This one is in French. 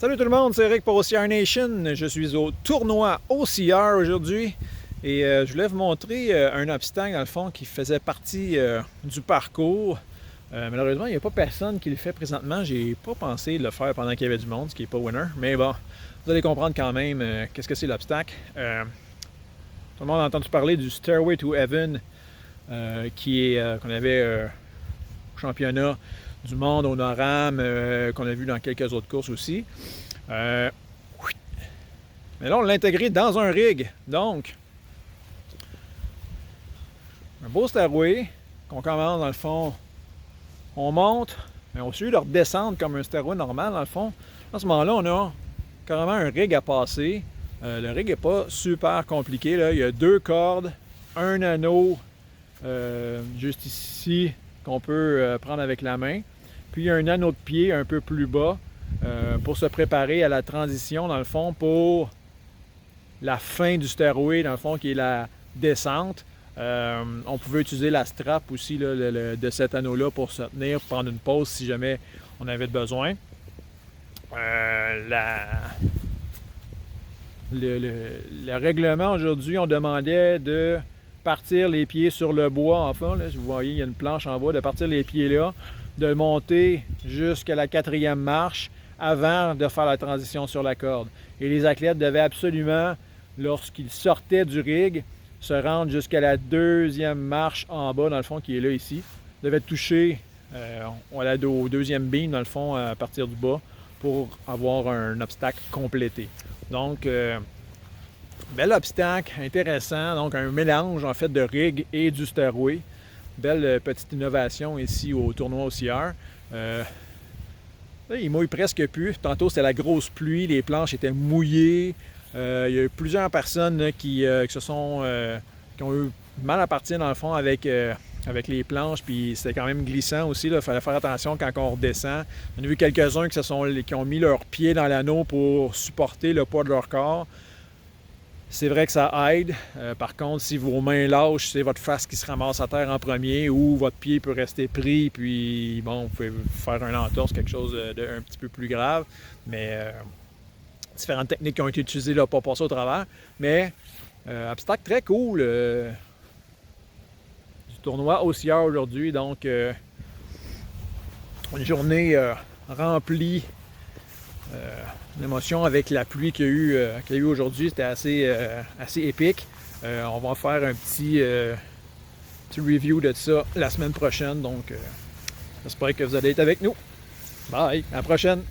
Salut tout le monde, c'est Eric pour OCR Nation. Je suis au tournoi OCR aujourd'hui et je voulais vous montrer un obstacle dans le fond qui faisait partie du parcours. Malheureusement, il n'y a pas personne qui le fait présentement. J'ai pas pensé le faire pendant qu'il y avait du monde, ce qui n'est pas winner. Mais bon, vous allez comprendre quand même qu'est-ce que c'est l'obstacle. Tout le monde a entendu parler du Stairway to Heaven qui est qu'on avait au championnat du monde au NORAM, qu'on a vu dans quelques autres courses aussi. Mais là, on l'a intégré dans un rig. Donc, un beau stairway qu'on commence dans le fond. On monte, mais au lieu de redescendre comme un stairway normal, dans le fond, à ce moment-là, on a carrément un rig à passer. Le rig n'est pas super compliqué, là. Il y a 2 cordes, un anneau juste ici qu'on peut prendre avec la main. Puis il y a un anneau de pied un peu plus bas pour se préparer à la transition, dans le fond, pour la fin du stairway, dans le fond, qui est la descente. On pouvait utiliser la strap aussi là, de cet anneau-là pour se tenir, pour prendre une pause si jamais on avait besoin. Le règlement aujourd'hui, on demandait de partir les pieds sur le bois, enfin, là, vous voyez, il y a une planche en bas, de partir les pieds là, de monter jusqu'à la 4e marche avant de faire la transition sur la corde. Et les athlètes devaient absolument, lorsqu'ils sortaient du rig, se rendre jusqu'à la 2e marche en bas, dans le fond, qui est là ici. Ils devaient toucher au 2e beam, dans le fond, à partir du bas, pour avoir un obstacle complété. Donc, bel obstacle, intéressant, donc un mélange en fait de rig et du stairway. Belle petite innovation ici au tournoi OCR. Là, il mouille presque plus. Tantôt, c'était la grosse pluie, les planches étaient mouillées. Il y a eu plusieurs personnes là, qui ont eu mal à partir dans le fond avec les planches, puis c'était quand même glissant aussi. Il fallait faire attention quand on redescend. On a vu quelques-uns qui ont mis leurs pieds dans l'anneau pour supporter le poids de leur corps. C'est vrai que ça aide. Par contre, si vos mains lâchent, c'est votre face qui se ramasse à terre en premier ou votre pied peut rester pris, puis bon, vous pouvez faire un entorse, quelque chose d'un petit peu plus grave. Mais différentes techniques qui ont été utilisées là pour passer au travers. Mais obstacle très cool du tournoi OCR aujourd'hui. Donc, une journée remplie d'émotions avec la pluie qu'il y a eu aujourd'hui. C'était assez épique. On va faire un petit review de ça la semaine prochaine. Donc, j'espère que vous allez être avec nous. Bye! À la prochaine!